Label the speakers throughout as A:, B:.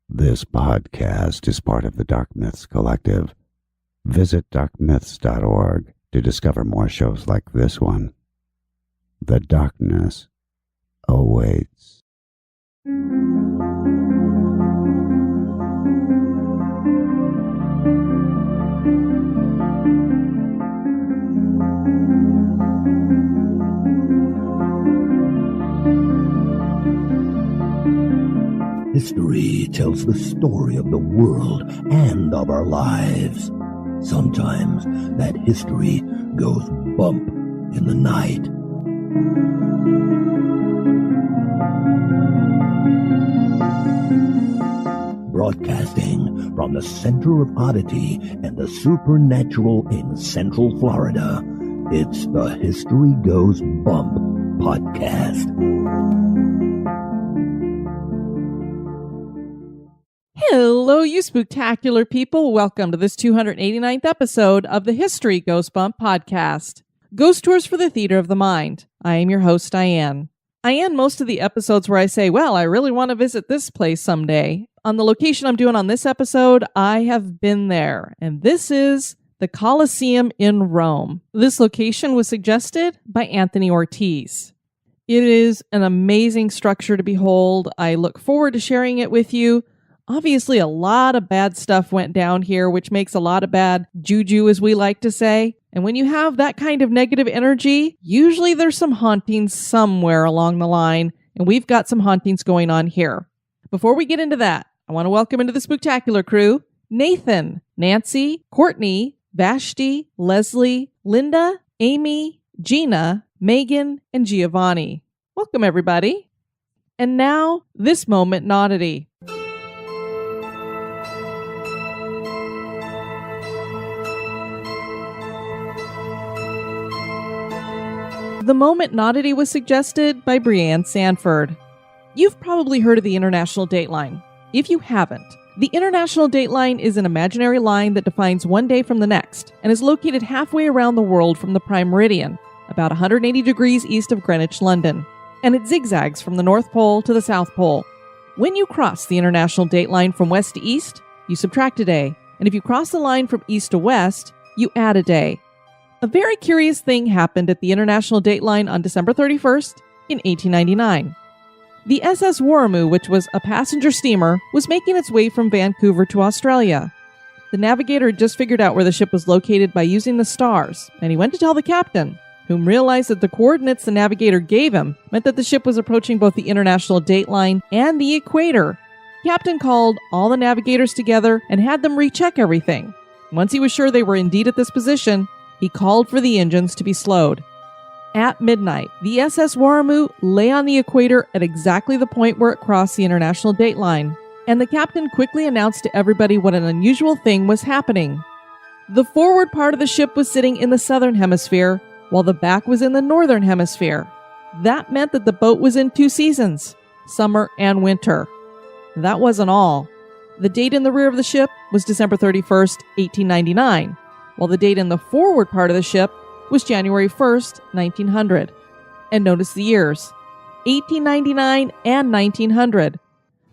A: This podcast is part of the Dark Myths Collective. Visit darkmyths.org to discover more shows like this one. The darkness awaits.
B: History tells the story of the world and of our lives. Sometimes that history goes bump in the night. Broadcasting from the center of Oddity and the supernatural in Central Florida, it's the History Goes Bump podcast.
C: Hello, you spooktacular people. Welcome to this 289th episode of the History Goes Bump podcast. Ghost Tours for the Theater of the Mind. I am your host, Diane. I end most of the episodes where I say, well, I really want to visit this place someday. On the location I'm doing on this episode, I have been there, and this is the Colosseum in Rome. This location was suggested by Anthony Ortiz. It is an amazing structure to behold. I look forward to sharing it with you. Obviously, a lot of bad stuff went down here, which makes a lot of bad juju, as we like to say. And when you have that kind of negative energy, usually there's some hauntings somewhere along the line, and we've got some hauntings going on here. Before we get into that, I want to welcome into the Spooktacular crew, Nathan, Nancy, Courtney, Vashti, Leslie, Linda, Amy, Gina, Megan, and Giovanni. Welcome, everybody. And now, this moment in Oddity. The moment in Oddity was suggested by Breanne Sanford. You've probably heard of the International Dateline. If you haven't, the International Dateline is an imaginary line that defines one day from the next and is located halfway around the world from the prime meridian, about 180 degrees east of Greenwich, London, and it zigzags from the North Pole to the South Pole. When you cross the International Dateline from west to east, you subtract a day, and if you cross the line from east to west, you add a day. A very curious thing happened at the International Dateline on December 31st in 1899. The SS Warrimoo, which was a passenger steamer, was making its way from Vancouver to Australia. The navigator had just figured out where the ship was located by using the stars, and he went to tell the captain, whom realized that the coordinates the navigator gave him meant that the ship was approaching both the International Dateline and the equator. The captain called all the navigators together and had them recheck everything. Once he was sure they were indeed at this position, he called for the engines to be slowed. At midnight, the SS Warrimoo lay on the equator at exactly the point where it crossed the International Dateline, and the captain quickly announced to everybody what an unusual thing was happening. The forward part of the ship was sitting in the southern hemisphere, while the back was in the northern hemisphere. That meant that the boat was in two seasons, summer and winter. That wasn't all. The date in the rear of the ship was December 31st, 1899. While the date in the forward part of the ship was January 1st, 1900. And notice the years, 1899 and 1900.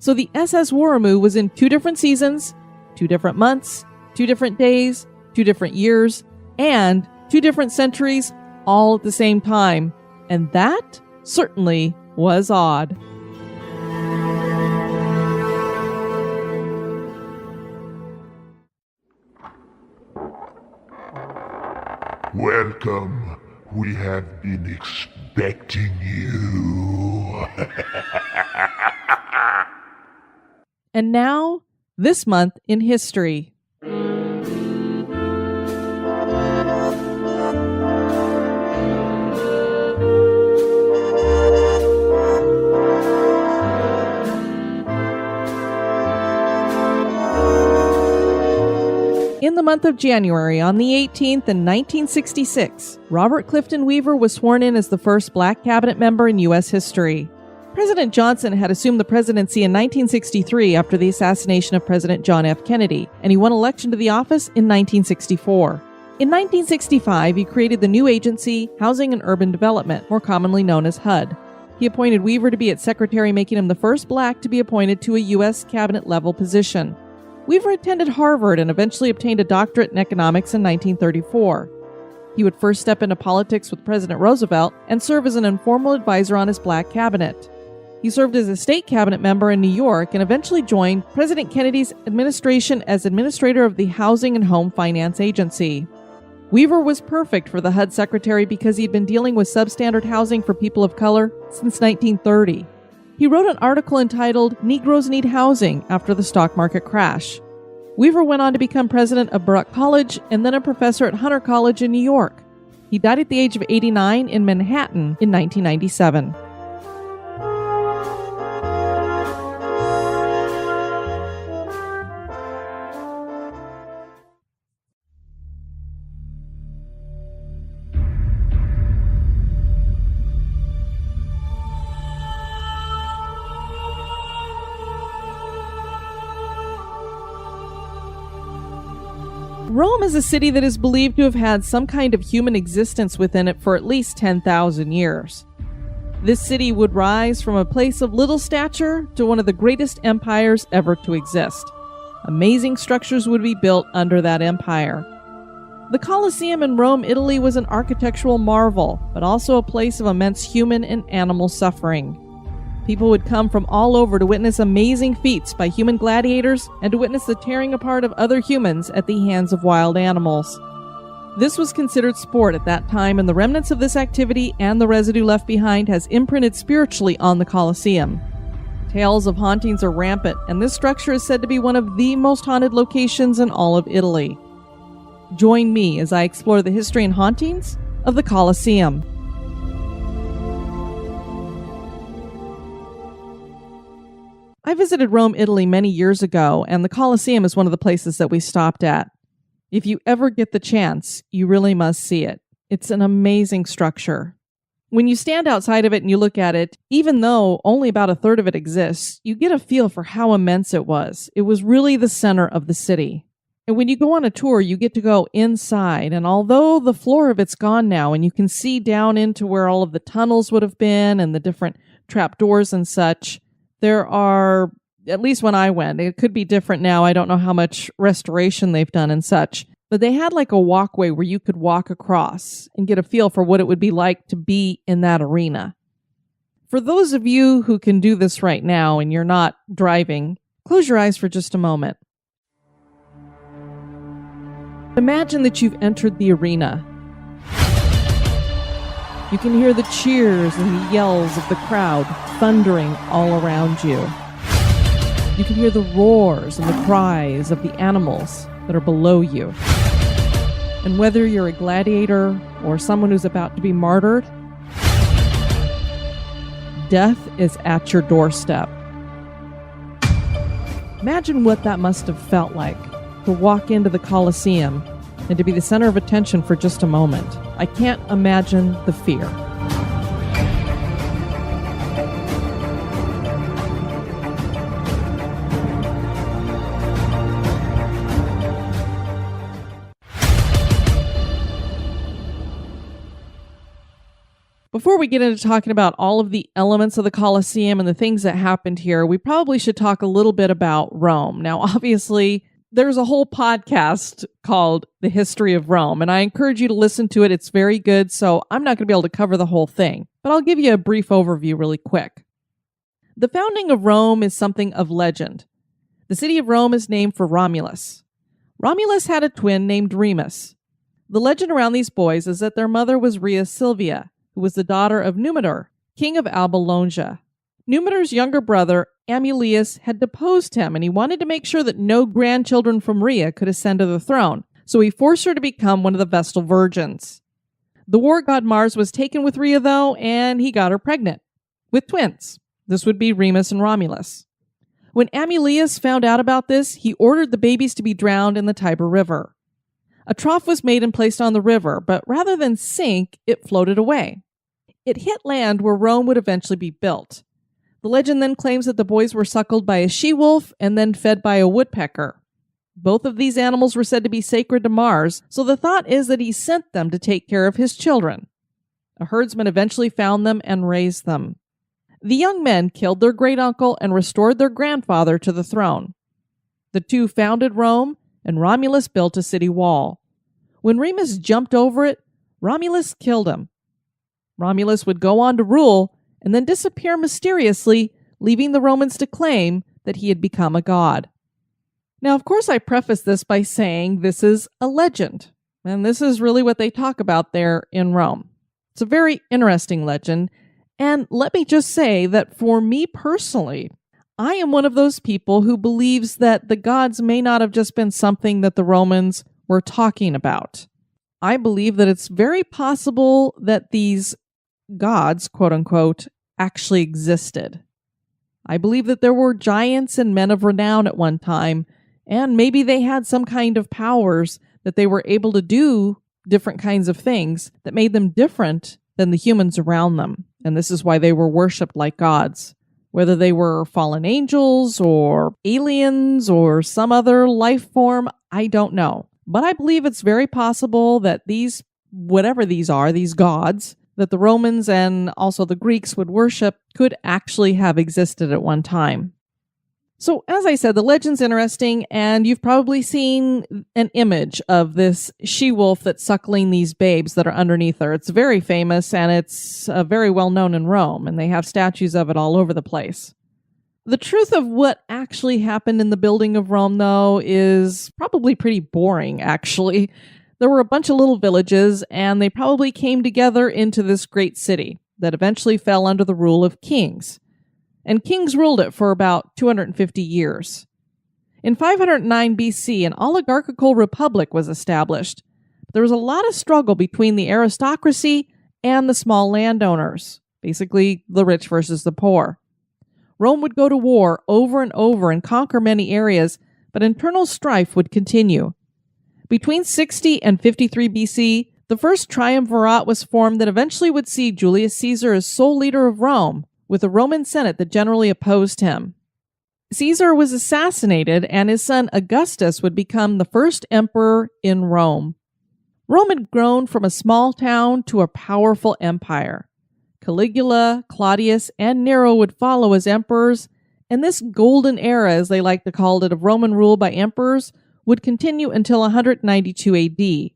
C: So the SS Warrimoo was in two different seasons, 2 different months, 2 different days, 2 different years, and 2 different centuries, all at the same time. And that certainly was odd.
D: Welcome. We have been expecting you.
C: And now, this month in history. In the month of January, on the 18th in 1966, Robert Clifton Weaver was sworn in as the first black cabinet member in U.S. history. President Johnson had assumed the presidency in 1963 after the assassination of President John F. Kennedy, and he won election to the office in 1964. In 1965, he created the new agency, Housing and Urban Development, more commonly known as HUD. He appointed Weaver to be its secretary, making him the first black to be appointed to a U.S. cabinet-level position. Weaver attended Harvard and eventually obtained a doctorate in economics in 1934. He would first step into politics with President Roosevelt and serve as an informal advisor on his black cabinet. He served as a state cabinet member in New York and eventually joined President Kennedy's administration as administrator of the Housing and Home Finance Agency. Weaver was perfect for the HUD secretary because he'd been dealing with substandard housing for people of color since 1930. He wrote an article entitled "Negroes Need Housing" after the stock market crash. Weaver went on to become president of Baruch College and then a professor at Hunter College in New York. He died at the age of 89 in Manhattan in 1997. Rome is a city that is believed to have had some kind of human existence within it for at least 10,000 years. This city would rise from a place of little stature to one of the greatest empires ever to exist. Amazing structures would be built under that empire. The Colosseum in Rome, Italy was an architectural marvel, but also a place of immense human and animal suffering. People would come from all over to witness amazing feats by human gladiators and to witness the tearing apart of other humans at the hands of wild animals. This was considered sport at that time, and the remnants of this activity and the residue left behind has imprinted spiritually on the Colosseum. Tales of hauntings are rampant, and this structure is said to be one of the most haunted locations in all of Italy. Join me as I explore the history and hauntings of the Colosseum. I visited Rome, Italy many years ago, and the Colosseum is one of the places that we stopped at. If you ever get the chance, you really must see it. It's an amazing structure. When you stand outside of it and you look at it, even though only about a third of it exists, you get a feel for how immense it was. It was really the center of the city. And when you go on a tour, you get to go inside, and although the floor of it's gone now, and you can see down into where all of the tunnels would have been and the different trapdoors and such, there are, at least when I went, it could be different now. I don't know how much restoration they've done and such, but they had like a walkway where you could walk across and get a feel for what it would be like to be in that arena. For those of you who can do this right now and you're not driving, close your eyes for just a moment. Imagine that you've entered the arena. You can hear the cheers and the yells of the crowd thundering all around you. You can hear the roars and the cries of the animals that are below you. And whether you're a gladiator or someone who's about to be martyred, death is at your doorstep. Imagine what that must have felt like to walk into the Colosseum and to be the center of attention for just a moment. I can't imagine the fear. Before we get into talking about all of the elements of the Colosseum and the things that happened here, we probably should talk a little bit about Rome. Now, obviously, there's a whole podcast called The History of Rome, and I encourage you to listen to it. It's very good, so I'm not going to be able to cover the whole thing, but I'll give you a brief overview really quick. The founding of Rome is something of legend. The city of Rome is named for Romulus. Romulus had a twin named Remus. The legend around these boys is that their mother was Rhea Silvia, who was the daughter of Numitor, king of Alba Longa. Numitor's younger brother, Amulius, had deposed him, and he wanted to make sure that no grandchildren from Rhea could ascend to the throne, so he forced her to become one of the Vestal Virgins. The war god Mars was taken with Rhea, though, and he got her pregnant, with twins. This would be Remus and Romulus. When Amulius found out about this, he ordered the babies to be drowned in the Tiber River. A trough was made and placed on the river, but rather than sink, it floated away. It hit land where Rome would eventually be built. The legend then claims that the boys were suckled by a she-wolf and then fed by a woodpecker. Both of these animals were said to be sacred to Mars, so the thought is that he sent them to take care of his children. A herdsman eventually found them and raised them. The young men killed their great-uncle and restored their grandfather to the throne. The two founded Rome, and Romulus built a city wall. When Remus jumped over it, Romulus killed him. Romulus would go on to rule and then disappear mysteriously, leaving the Romans to claim that he had become a god. Now, of course, I preface this by saying this is a legend, and this is really what they talk about there in Rome. It's a very interesting legend, and let me just say that for me personally, I am one of those people who believes that the gods may not have just been something that the Romans were talking about. I believe that it's very possible that these gods, quote unquote, actually existed. I believe that there were giants and men of renown at one time, and maybe they had some kind of powers that they were able to do different kinds of things that made them different than the humans around them. And this is why they were worshipped like gods. Whether they were fallen angels or aliens or some other life form, I don't know. But I believe it's very possible that these, whatever these are, these gods that the Romans and also the Greeks would worship could actually have existed at one time. So, as I said, the legend's interesting, and you've probably seen an image of this she-wolf that's suckling these babes that are underneath her. It's very famous, and it's very well known in Rome, and they have statues of it all over the place. The truth of what actually happened in the building of Rome, though, is probably pretty boring, actually. There were a bunch of little villages, and they probably came together into this great city that eventually fell under the rule of kings. And kings ruled it for about 250 years. In 509 BC, an oligarchical republic was established. There was a lot of struggle between the aristocracy and the small landowners, basically the rich versus the poor. Rome would go to war over and over and conquer many areas, but internal strife would continue. Between 60 and 53 BC, the first triumvirate was formed that eventually would see Julius Caesar as sole leader of Rome, with a Roman Senate that generally opposed him. Caesar was assassinated, and his son Augustus would become the first emperor in Rome. Rome had grown from a small town to a powerful empire. Caligula, Claudius, and Nero would follow as emperors, and this golden era, as they like to call it, of Roman rule by emperors, would continue until 192 AD.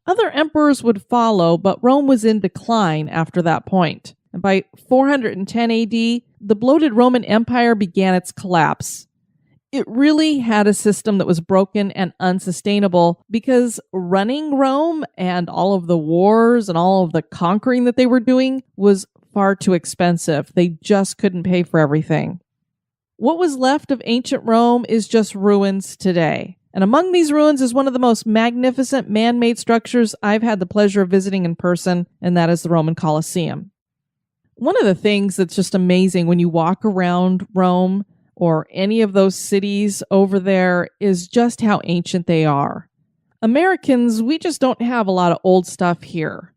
C: Other emperors would follow, but Rome was in decline after that point. And by 410 AD, the bloated Roman Empire began its collapse. It really had a system that was broken and unsustainable because running Rome and all of the wars and all of the conquering that they were doing was far too expensive. They just couldn't pay for everything. What was left of ancient Rome is just ruins today. And among these ruins is one of the most magnificent man-made structures I've had the pleasure of visiting in person, and that is the Roman Colosseum. One of the things that's just amazing when you walk around Rome or any of those cities over there is just how ancient they are. Americans, we just don't have a lot of old stuff here.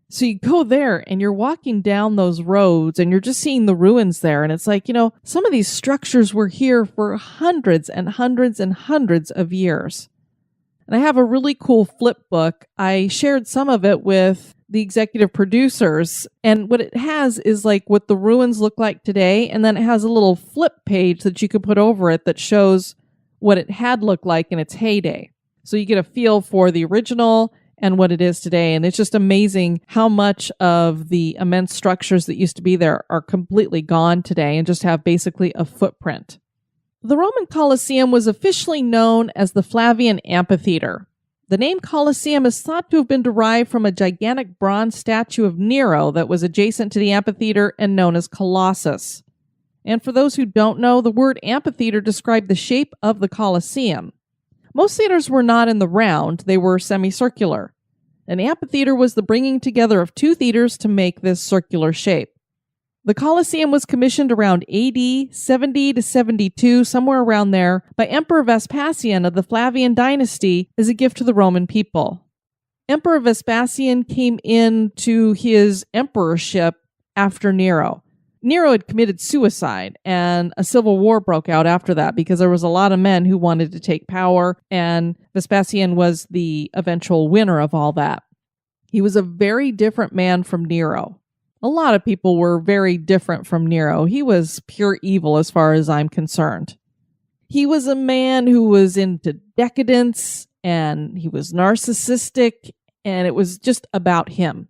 C: So you go there and you're walking down those roads and you're just seeing the ruins there. And it's like, some of these structures were here for hundreds and hundreds and hundreds of years. And I have a really cool flip book. I shared some of it with the executive producers, and what it has is like what the ruins look like today, and then it has a little flip page that you can put over it that shows what it had looked like in its heyday. So you get a feel for the original and what it is today, and it's just amazing how much of the immense structures that used to be there are completely gone today and just have basically a footprint. The Roman Colosseum was officially known as the Flavian Amphitheater. The name Colosseum is thought to have been derived from a gigantic bronze statue of Nero that was adjacent to the amphitheater and known as Colossus. And for those who don't know, the word amphitheater described the shape of the Colosseum. Most theaters were not in the round, they were semicircular. An amphitheater was the bringing together of two theaters to make this circular shape. The Colosseum was commissioned around AD 70 to 72, somewhere around there, by Emperor Vespasian of the Flavian dynasty as a gift to the Roman people. Emperor Vespasian came into his emperorship after Nero. Nero had committed suicide, and a civil war broke out after that because there was a lot of men who wanted to take power, and Vespasian was the eventual winner of all that. He was a very different man from Nero. A lot of people were very different from Nero. He was pure evil as far as I'm concerned. He was a man who was into decadence, and he was narcissistic, and it was just about him.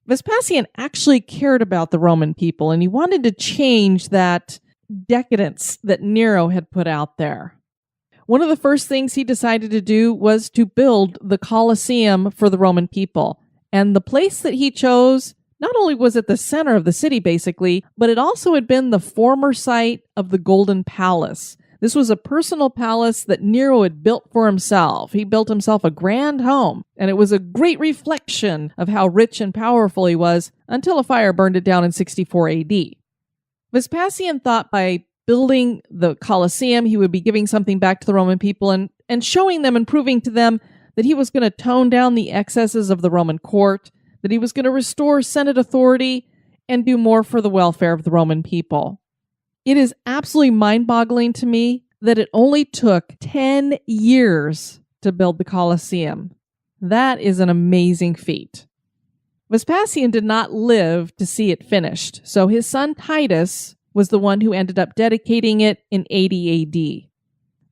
C: Vespasian actually cared about the Roman people, and he wanted to change that decadence that Nero had put out there. One of the first things he decided to do was to build the Colosseum for the Roman people. And the place that he chose, not only was it the center of the city, basically, but it also had been the former site of the Golden Palace. This was a personal palace that Nero had built for himself. He built himself a grand home, and it was a great reflection of how rich and powerful he was until a fire burned it down in 64 AD. Vespasian thought by building the Colosseum, he would be giving something back to the Roman people and showing them and proving to them that he was going to tone down the excesses of the Roman court, that he was going to restore Senate authority and do more for the welfare of the Roman people. It is absolutely mind-boggling to me that it only took 10 years to build the Colosseum. That is an amazing feat. Vespasian did not live to see it finished, so his son Titus was the one who ended up dedicating it in 80 AD.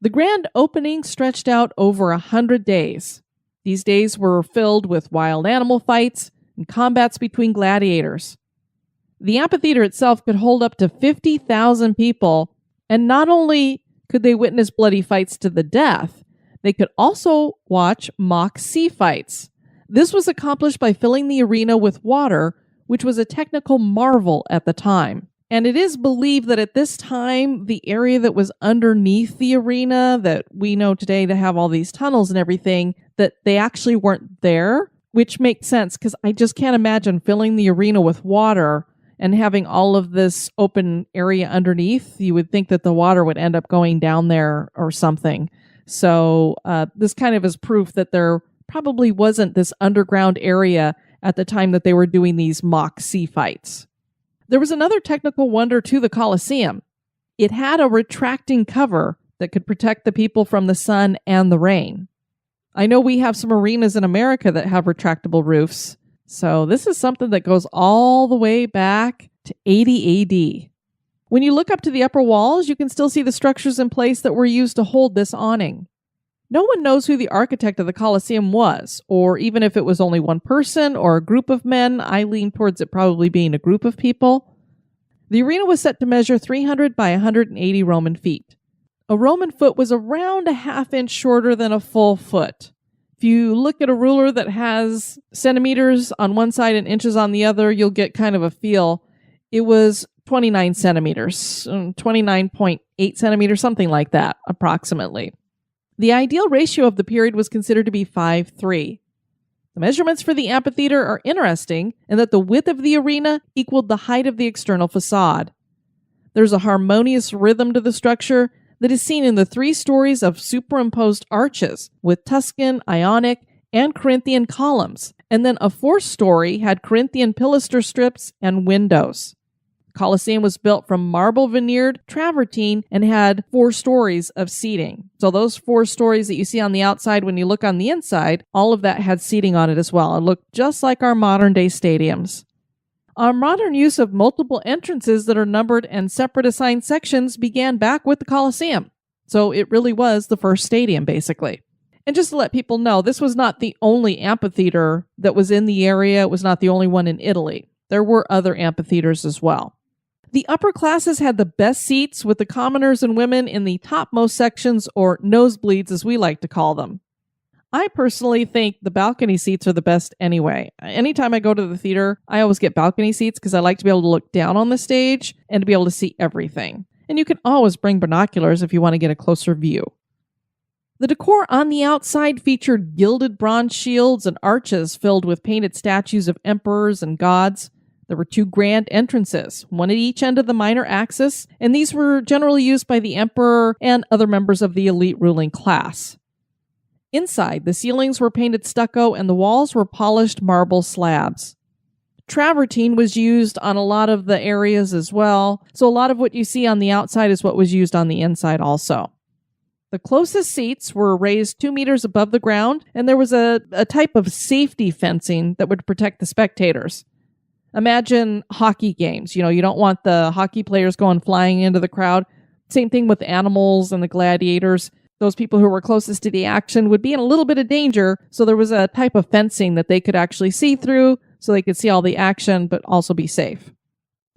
C: The grand opening stretched out over 100 days. These days were filled with wild animal fights and combats between gladiators. The amphitheater itself could hold up to 50,000 people, and not only could they witness bloody fights to the death, they could also watch mock sea fights. This was accomplished by filling the arena with water, which was a technical marvel at the time. And it is believed that at this time, the area that was underneath the arena that we know today to have all these tunnels and everything, that they actually weren't there, which makes sense because I just can't imagine filling the arena with water and having all of this open area underneath. You would think that the water would end up going down there or something. So this kind of is proof that there probably wasn't this underground area at the time that they were doing these mock sea fights. There was another technical wonder to the Colosseum. It had a retracting cover that could protect the people from the sun and the rain. I know we have some arenas in America that have retractable roofs, so this is something that goes all the way back to 80 AD. When you look up to the upper walls, you can still see the structures in place that were used to hold this awning. No one knows who the architect of the Colosseum was, or even if it was only one person or a group of men. I lean towards it probably being a group of people. The arena was set to measure 300 by 180 Roman feet. A Roman foot was around a half-inch shorter than a full foot. If you look at a ruler that has centimeters on one side and inches on the other, you'll get kind of a feel. It was 29 centimeters, 29.8 centimeters, something like that, approximately. The ideal ratio of the period was considered to be 5:3. The measurements for the amphitheater are interesting in that the width of the arena equaled the height of the external facade. There's a harmonious rhythm to the structure that is seen in the 3 stories of superimposed arches with Tuscan, Ionic, and Corinthian columns, and then a 4th story had Corinthian pilaster strips and windows. Colosseum was built from marble veneered travertine and had 4 stories of seating. So those 4 stories that you see on the outside, when you look on the inside, all of that had seating on it as well. It looked just like our modern day stadiums. Our modern use of multiple entrances that are numbered and separate assigned sections began back with the Colosseum. So it really was the first stadium, basically. And just to let people know, this was not the only amphitheater that was in the area. It was not the only one in Italy. There were other amphitheaters as well. The upper classes had the best seats, with the commoners and women in the topmost sections, or nosebleeds as we like to call them. I personally think the balcony seats are the best anyway. Anytime I go to the theater, I always get balcony seats because I like to be able to look down on the stage and to be able to see everything. And you can always bring binoculars if you want to get a closer view. The decor on the outside featured gilded bronze shields and arches filled with painted statues of emperors and gods. There were 2 grand entrances, one at each end of the minor axis, and these were generally used by the emperor and other members of the elite ruling class. Inside, the ceilings were painted stucco and the walls were polished marble slabs. Travertine was used on a lot of the areas as well, so a lot of what you see on the outside is what was used on the inside also. The closest seats were raised 2 meters above the ground, and there was a type of safety fencing that would protect the spectators. Imagine hockey games. You don't want the hockey players going flying into the crowd. Same thing with the animals and the gladiators. Those people who were closest to the action would be in a little bit of danger, so there was a type of fencing that they could actually see through so they could see all the action but also be safe.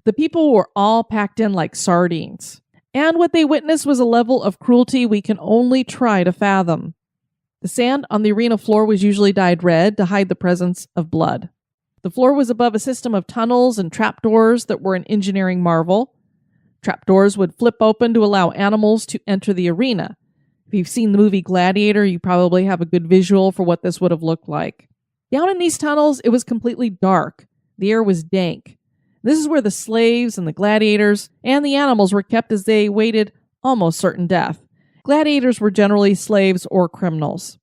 C: The people were all packed in like sardines, and what they witnessed was a level of cruelty we can only try to fathom. The sand on the arena floor was usually dyed red to hide the presence of blood. The floor was above a system of tunnels and trapdoors that were an engineering marvel. Trapdoors would flip open to allow animals to enter the arena. If you've seen the movie Gladiator, you probably have a good visual for what this would have looked like. Down in these tunnels, it was completely dark. The air was dank. This is where the slaves and the gladiators and the animals were kept as they waited almost certain death. Gladiators were generally slaves or criminals.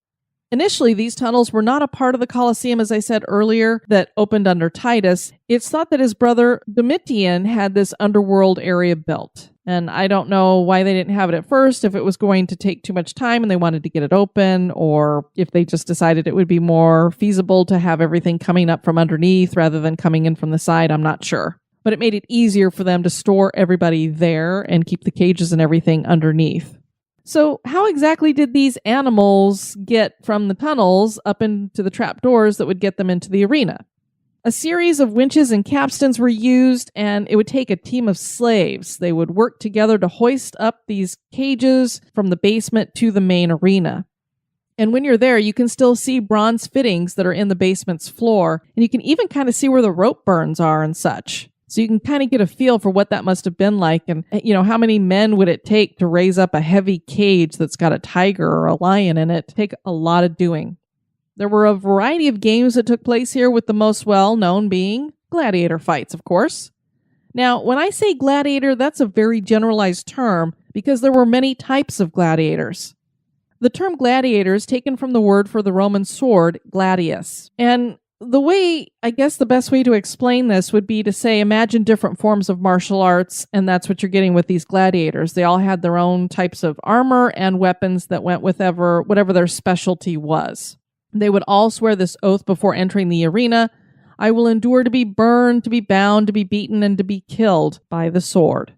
C: Initially, these tunnels were not a part of the Colosseum, as I said earlier, that opened under Titus. It's thought that his brother Domitian had this underworld area built. And I don't know why they didn't have it at first, if it was going to take too much time and they wanted to get it open, or if they just decided it would be more feasible to have everything coming up from underneath rather than coming in from the side. I'm not sure. But it made it easier for them to store everybody there and keep the cages and everything underneath. So how exactly did these animals get from the tunnels up into the trapdoors that would get them into the arena? A series of winches and capstans were used, and it would take a team of slaves. They would work together to hoist up these cages from the basement to the main arena. And when you're there, you can still see bronze fittings that are in the basement's floor, and you can even kind of see where the rope burns are and such. So you can kind of get a feel for what that must have been like, and how many men would it take to raise up a heavy cage that's got a tiger or a lion in it? Take a lot of doing. There were a variety of games that took place here, with the most well-known being gladiator fights, of course. Now, when I say gladiator, that's a very generalized term because there were many types of gladiators. The term gladiator is taken from the word for the Roman sword, gladius. And the best way to explain this would be to say, imagine different forms of martial arts, and that's what you're getting with these gladiators. They all had their own types of armor and weapons that went with whatever their specialty was. They would all swear this oath before entering the arena: I will endure to be burned, to be bound, to be beaten, and to be killed by the sword.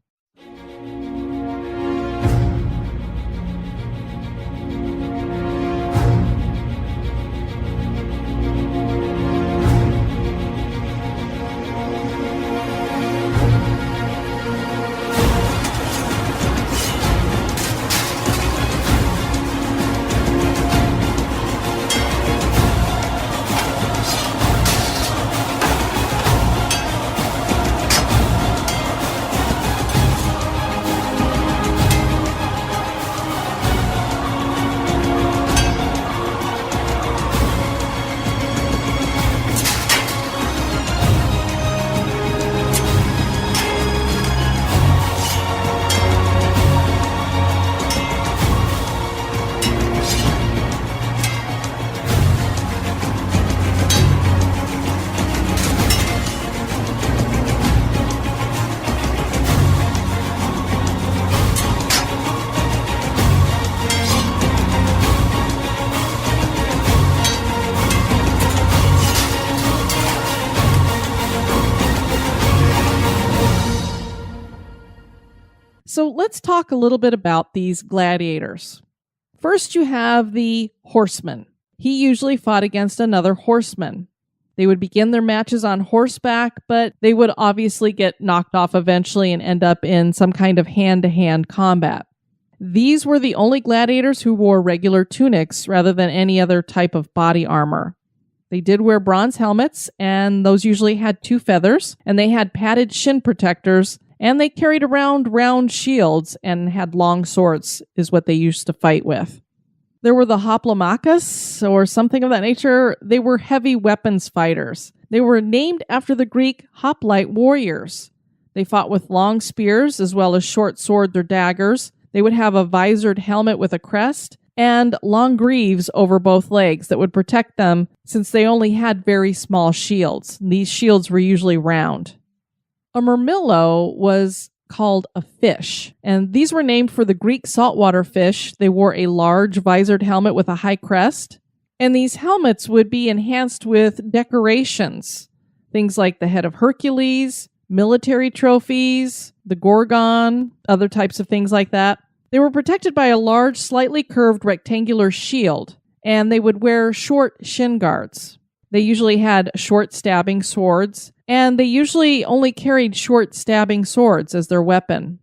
C: So let's talk a little bit about these gladiators. First, you have the horseman. He usually fought against another horseman. They would begin their matches on horseback, but they would obviously get knocked off eventually and end up in some kind of hand-to-hand combat. These were the only gladiators who wore regular tunics rather than any other type of body armor. They did wear bronze helmets, and those usually had 2 feathers, and they had padded shin protectors, and they carried around round shields and had long swords, is what they used to fight with. There were the hoplomachus, or something of that nature. They were heavy weapons fighters. They were named after the Greek hoplite warriors. They fought with long spears as well as short swords or daggers. They would have a visored helmet with a crest and long greaves over both legs that would protect them, since they only had very small shields. These shields were usually round. A murmillo was called a fish, and these were named for the Greek saltwater fish. They wore a large visored helmet with a high crest, and these helmets would be enhanced with decorations. things like the head of Hercules, military trophies, the Gorgon, other types of things like that. They were protected by a large, slightly curved rectangular shield, and they would wear short shin guards. They usually had short stabbing swords, and they usually only carried short stabbing swords as their weapon.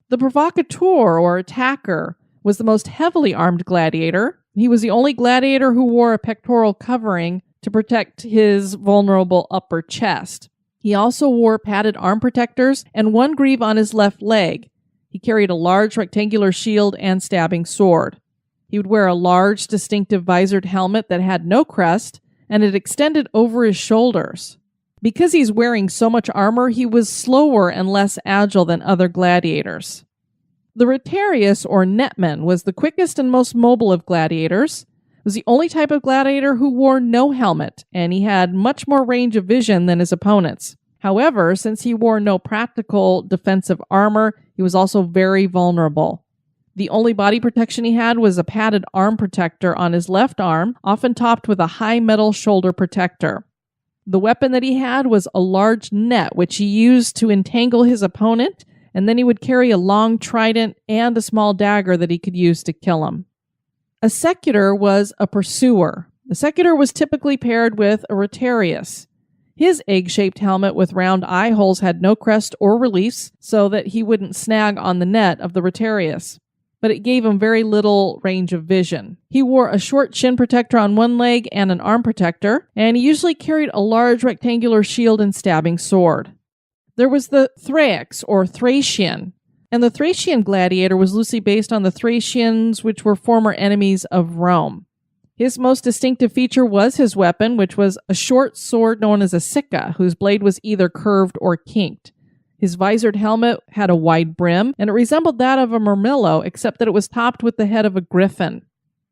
C: The provocateur, or attacker, was the most heavily armed gladiator. He was the only gladiator who wore a pectoral covering to protect his vulnerable upper chest. He also wore padded arm protectors and one greave on his left leg. He carried a large rectangular shield and stabbing sword. He would wear a large, distinctive visored helmet that had no crest, and it extended over his shoulders. Because he's wearing so much armor, he was slower and less agile than other gladiators. The retiarius, or netman, was the quickest and most mobile of gladiators. It was the only type of gladiator who wore no helmet, and he had much more range of vision than his opponents. However, since he wore no practical defensive armor, he was also very vulnerable. The only body protection he had was a padded arm protector on his left arm, often topped with a high metal shoulder protector. The weapon that he had was a large net, which he used to entangle his opponent, and then he would carry a long trident and a small dagger that he could use to kill him. A secutor was a pursuer. The secutor was typically paired with a retiarius. His egg-shaped helmet with round eye holes had no crest or reliefs, so that he wouldn't snag on the net of the retiarius, but it gave him very little range of vision. He wore a short shin protector on one leg and an arm protector, and he usually carried a large rectangular shield and stabbing sword. There was the Thrax, or Thracian, and the Thracian gladiator was loosely based on the Thracians, which were former enemies of Rome. His most distinctive feature was his weapon, which was a short sword known as a sicca, whose blade was either curved or kinked. His visored helmet had a wide brim, and it resembled that of a murmillo, except that it was topped with the head of a griffin.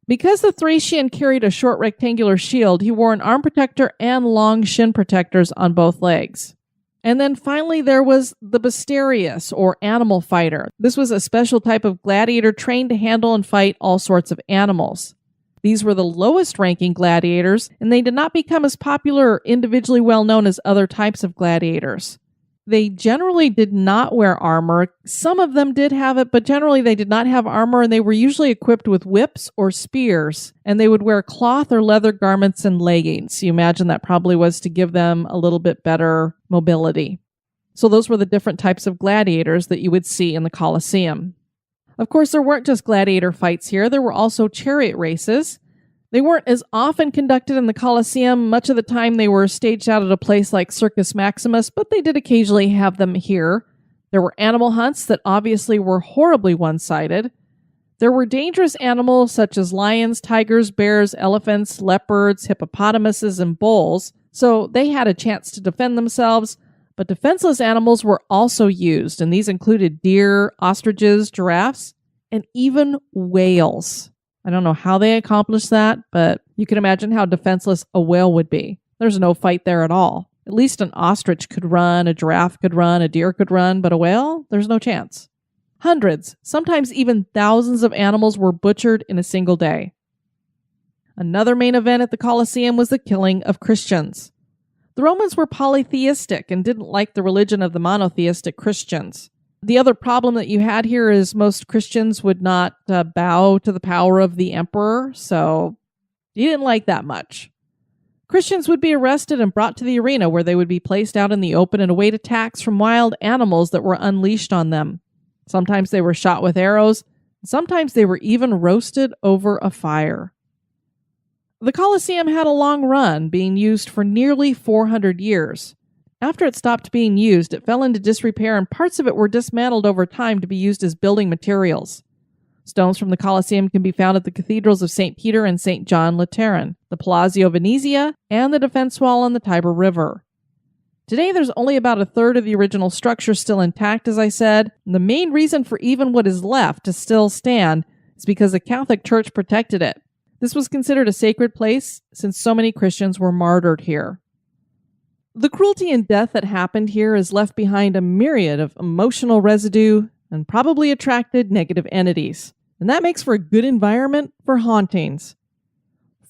C: Because the Thracian carried a short rectangular shield, he wore an arm protector and long shin protectors on both legs. And then finally there was the Basterius, or animal fighter. This was a special type of gladiator trained to handle and fight all sorts of animals. These were the lowest ranking gladiators, and they did not become as popular or individually well known as other types of gladiators. They generally did not wear armor. Some of them did have it, but generally they did not have armor, and they were usually equipped with whips or spears, and they would wear cloth or leather garments and leggings. You imagine that probably was to give them a little bit better mobility. So those were the different types of gladiators that you would see in the Colosseum. Of course, there weren't just gladiator fights here. There were also chariot races. They weren't as often conducted in the Colosseum. Much of the time they were staged out at a place like Circus Maximus, but they did occasionally have them here. There were animal hunts that obviously were horribly one-sided. There were dangerous animals such as lions, tigers, bears, elephants, leopards, hippopotamuses, and bulls, so they had a chance to defend themselves, but defenseless animals were also used, and these included deer, ostriches, giraffes, and even whales. I don't know how they accomplished that, but you can imagine how defenseless a whale would be. There's no fight there at all. At least an ostrich could run, a giraffe could run, a deer could run, but a whale? There's no chance. Hundreds, sometimes even thousands of animals were butchered in a single day. Another main event at the Colosseum was the killing of Christians. The Romans were polytheistic and didn't like the religion of the monotheistic Christians. The other problem that you had here is most Christians would not bow to the power of the emperor, so you didn't like that much. Christians would be arrested and brought to the arena, where they would be placed out in the open and await attacks from wild animals that were unleashed on them. Sometimes they were shot with arrows, sometimes they were even roasted over a fire. The Colosseum had a long run, being used for nearly 400 years. After it stopped being used, it fell into disrepair, and parts of it were dismantled over time to be used as building materials. Stones from the Colosseum can be found at the cathedrals of St. Peter and St. John Lateran, the Palazzo Venezia, and the defense wall on the Tiber River. Today, there's only about a third of the original structure still intact, as I said, and the main reason for even what is left to still stand is because the Catholic Church protected it. This was considered a sacred place since so many Christians were martyred here. The cruelty and death that happened here has left behind a myriad of emotional residue and probably attracted negative entities. And that makes for a good environment for hauntings.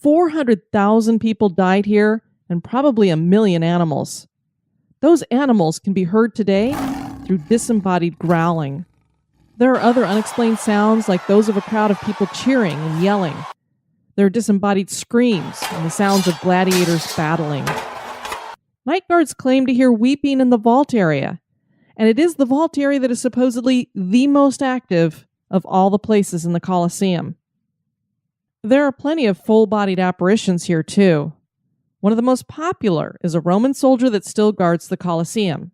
C: 400,000 people died here and probably 1 million animals. Those animals can be heard today through disembodied growling. There are other unexplained sounds like those of a crowd of people cheering and yelling. There are disembodied screams and the sounds of gladiators battling. Night guards claim to hear weeping in the vault area, and it is the vault area that is supposedly the most active of all the places in the Colosseum. There are plenty of full-bodied apparitions here too. One of the most popular is a Roman soldier that still guards the Colosseum.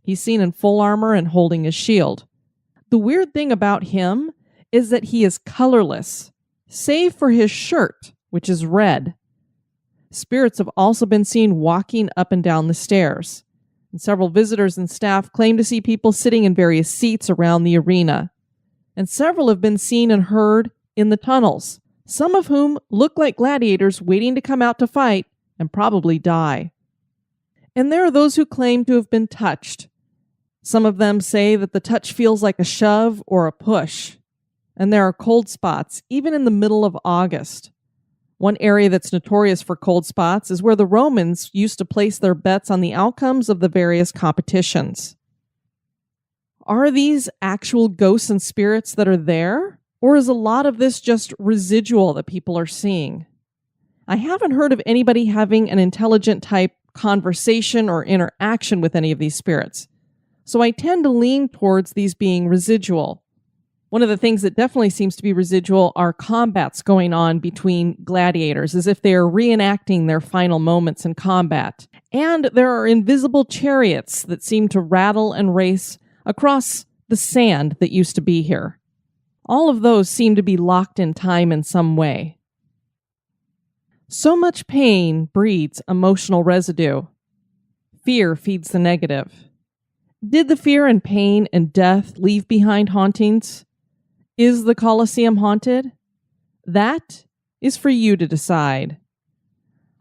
C: He's seen in full armor and holding his shield. The weird thing about him is that he is colorless, save for his shirt, which is red. Spirits have also been seen walking up and down the stairs, and several visitors and staff claim to see people sitting in various seats around the arena. And several have been seen and heard in the tunnels, some of whom look like gladiators waiting to come out to fight and probably die. And there are those who claim to have been touched. Some of them say that the touch feels like a shove or a push. And there are cold spots, even in the middle of August. One area that's notorious for cold spots is where the Romans used to place their bets on the outcomes of the various competitions. Are these actual ghosts and spirits that are there? Or is a lot of this just residual that people are seeing? I haven't heard of anybody having an intelligent type conversation or interaction with any of these spirits, so I tend to lean towards these being residual. One of the things that definitely seems to be residual are combats going on between gladiators, as if they are reenacting their final moments in combat. And there are invisible chariots that seem to rattle and race across the sand that used to be here. All of those seem to be locked in time in some way. So much pain breeds emotional residue. Fear feeds the negative. Did the fear and pain and death leave behind hauntings? Is the Colosseum haunted? That is for you to decide.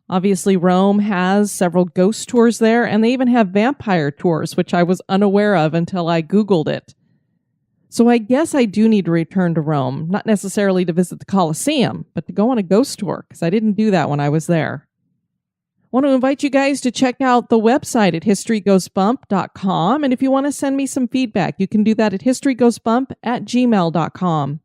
C: Obviously, Rome has several ghost tours there, and they even have vampire tours, which I was unaware of until I Googled it. So I guess I do need to return to Rome, not necessarily to visit the Colosseum, but to go on a ghost tour, because I didn't do that when I was there. I want to invite you guys to check out the website at historygoesbump.com, and if you want to send me some feedback, you can do that at historygoesbump@gmail.com.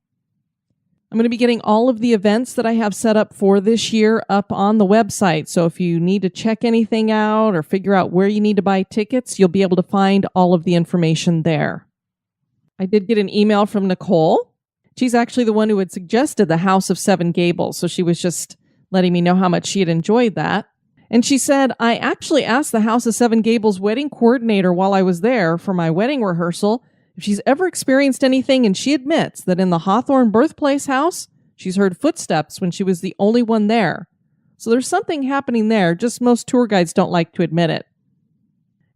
C: I'm going to be getting all of the events that I have set up for this year up on the website, so if you need to check anything out or figure out where you need to buy tickets, you'll be able to find all of the information there. I did get an email from Nicole. She's actually the one who had suggested the House of Seven Gables, so she was just letting me know how much she had enjoyed that. And she said, I actually asked the House of Seven Gables wedding coordinator while I was there for my wedding rehearsal if she's ever experienced anything, and she admits that in the Hawthorne birthplace house, she's heard footsteps when she was the only one there. So there's something happening there, just most tour guides don't like to admit it.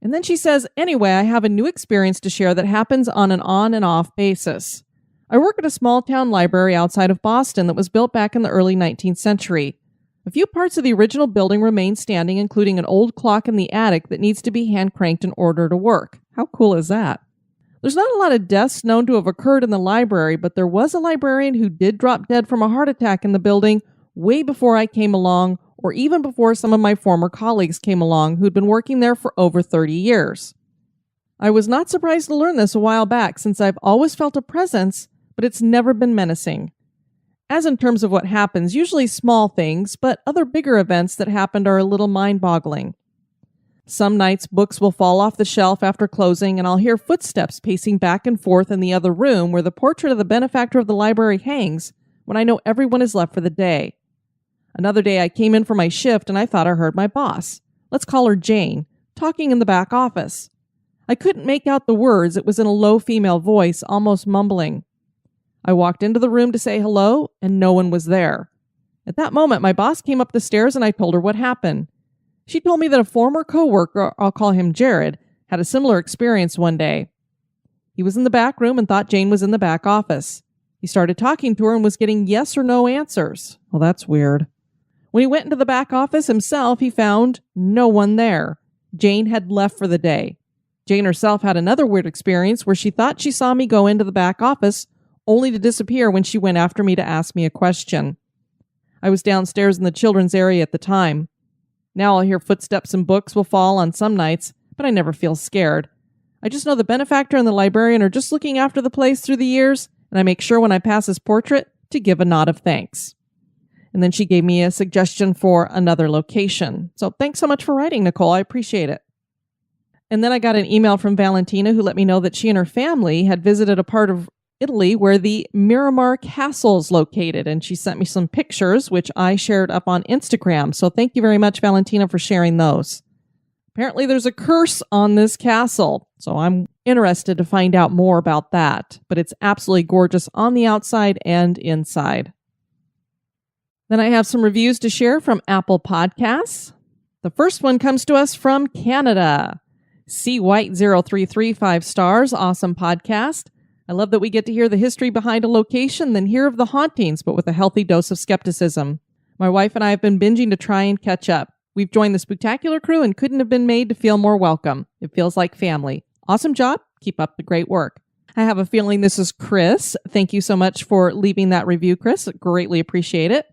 C: And then she says, anyway, I have a new experience to share that happens on an on and off basis. I work at a small town library outside of Boston that was built back in the early 19th century. A few parts of the original building remain standing, including an old clock in the attic that needs to be hand cranked in order to work. How cool is that? There's not a lot of deaths known to have occurred in the library, but there was a librarian who did drop dead from a heart attack in the building way before I came along, or even before some of my former colleagues came along who'd been working there for over 30 years. I was not surprised to learn this a while back, since I've always felt a presence, but it's never been menacing. As in terms of what happens, usually small things, but other bigger events that happened are a little mind-boggling. Some nights books will fall off the shelf after closing, and I'll hear footsteps pacing back and forth in the other room where the portrait of the benefactor of the library hangs when I know everyone is left for the day. Another day I came in for my shift and I thought I heard my boss, let's call her Jane, talking in the back office. I couldn't make out the words. It was in a low female voice, almost mumbling. I walked into the room to say hello, and no one was there. At that moment, my boss came up the stairs and I told her what happened. She told me that a former coworker, I'll call him Jared, had a similar experience one day. He was in the back room and thought Jane was in the back office. He started talking to her and was getting yes or no answers. Well, that's weird. When he went into the back office himself, he found no one there. Jane had left for the day. Jane herself had another weird experience where she thought she saw me go into the back office, only to disappear when she went after me to ask me a question. I was downstairs in the children's area at the time. Now I'll hear footsteps and books will fall on some nights, but I never feel scared. I just know the benefactor and the librarian are just looking after the place through the years, and I make sure when I pass his portrait to give a nod of thanks. And then she gave me a suggestion for another location. So thanks so much for writing, Nicole. I appreciate it. And then I got an email from Valentina who let me know that she and her family had visited a part of Italy where the Miramar Castle is located. And she sent me some pictures, which I shared up on Instagram. So thank you very much, Valentina, for sharing those. Apparently there's a curse on this castle, so I'm interested to find out more about that. But it's absolutely gorgeous on the outside and inside. Then I have some reviews to share from Apple Podcasts. The first one comes to us from Canada. C. White 033, 5 stars, awesome podcast. I love that we get to hear the history behind a location, then hear of the hauntings, but with a healthy dose of skepticism. My wife and I have been binging to try and catch up. We've joined the Spooktacular crew and couldn't have been made to feel more welcome. It feels like family. Awesome job. Keep up the great work. I have a feeling this is Chris. Thank you so much for leaving that review, Chris. Greatly appreciate it.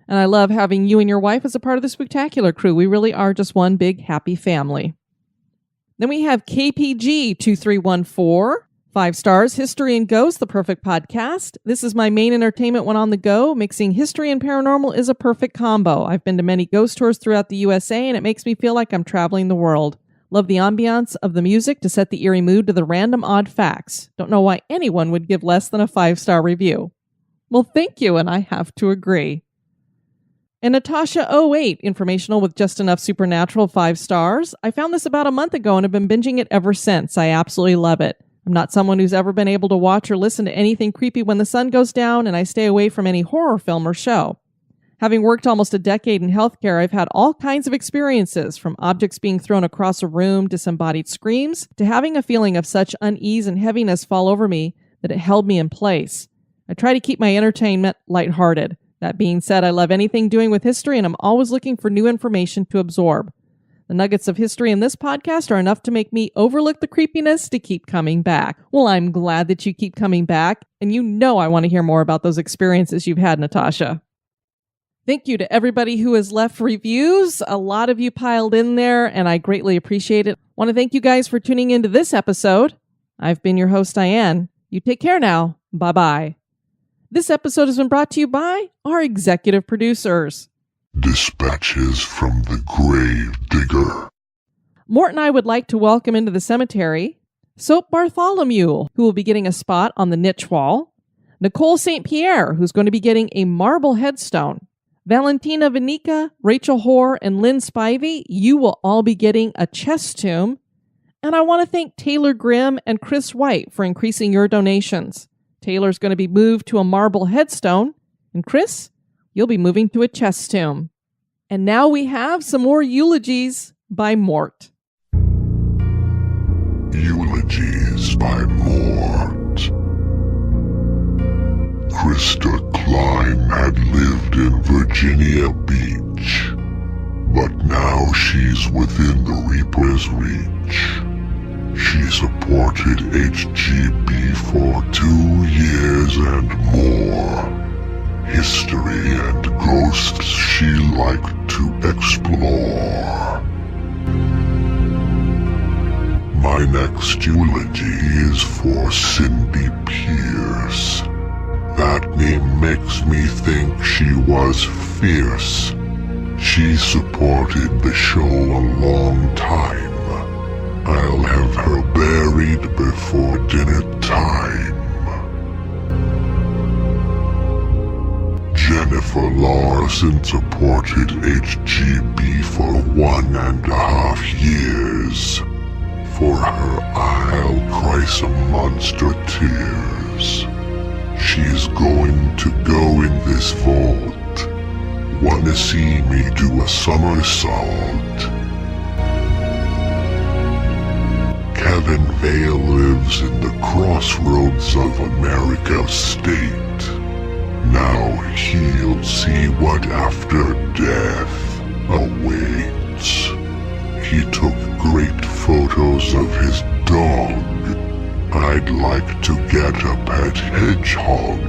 C: And I love having you and your wife as a part of the Spooktacular crew. We really are just one big happy family. Then we have KPG 2314. 5 stars, History and Ghosts, the perfect podcast. This is my main entertainment when on the go. Mixing history and paranormal is a perfect combo. I've been to many ghost tours throughout the USA, and it makes me feel like I'm traveling the world. Love the ambiance of the music to set the eerie mood to the random odd facts. Don't know why anyone would give less than a 5-star review. Well, thank you, and I have to agree. And Natasha 08, informational with just enough supernatural, 5 stars. I found this about a month ago and have been binging it ever since. I absolutely love it. I'm not someone who's ever been able to watch or listen to anything creepy when the sun goes down, and I stay away from any horror film or show. Having worked almost a decade in healthcare, I've had all kinds of experiences, from objects being thrown across a room, disembodied screams, to having a feeling of such unease and heaviness fall over me that it held me in place. I try to keep my entertainment lighthearted. That being said, I love anything doing with history, and I'm always looking for new information to absorb. The nuggets of history in this podcast are enough to make me overlook the creepiness to keep coming back. Well, I'm glad that you keep coming back, and you know I want to hear more about those experiences you've had, Natasha. Thank you to everybody who has left reviews. A lot of you piled in there, and I greatly appreciate it. I want to thank you guys for tuning into this episode. I've been your host, Diane. You take care now. Bye-bye. This episode has been brought to you by our executive producers.
D: Dispatches from the Grave Digger.
C: Mort and I would like to welcome into the cemetery Soap Bartholomew, who will be getting a spot on the niche wall. Nicole St. Pierre, who's going to be getting a marble headstone. Valentina Vanica, Rachel Hoare, and Lynn Spivey, you will all be getting a chest tomb. And I want to thank Taylor Grimm and Chris White for increasing your donations. Taylor's going to be moved to a marble headstone, and Chris, you'll be moving to a chest tomb. And now we have some more eulogies by Mort.
D: Eulogies by Mort. Krista Klein had lived in Virginia Beach, but now she's within the Reaper's reach. She supported HGB for 2 years and more. History and ghosts she liked to explore. My next eulogy is for Cindy Pierce. That name makes me think she was fierce. She supported the show a long time. I'll have her buried before dinner time. Jennifer Larson supported HGB for 1.5 years. For her, I'll cry some monster tears. She's going to go in this vault. Wanna see me do a somersault? Kevin Vale lives in the crossroads of America State. Now he'll see what after death awaits. He took great photos of his dog. I'd like to get a pet hedgehog.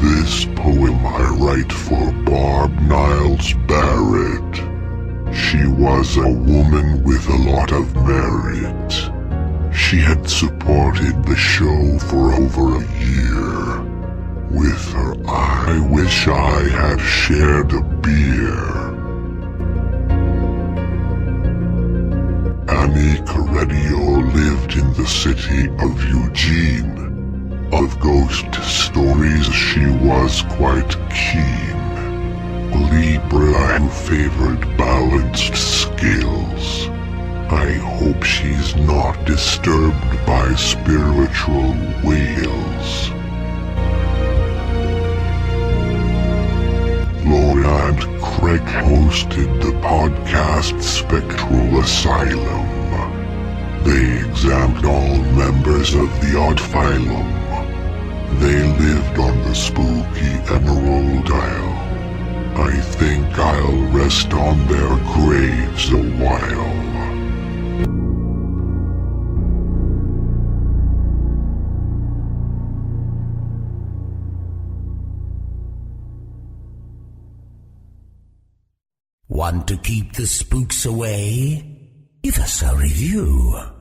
D: This poem I write for Barb Niles Barrett. She was a woman with a lot of merit. She had supported the show for over a year. With her, I wish I had shared a beer. Annie Corredio lived in the city of Eugene. Of ghost stories she was quite keen. Libra and favored balanced scales. I hope she's not disturbed by spiritual wails. Laura and Craig hosted the podcast Spectral Asylum. They examined all members of the odd phylum. They lived on the spooky Emerald Isle. I think I'll rest on their graves a while.
B: Want to keep the spooks away? Give us a review.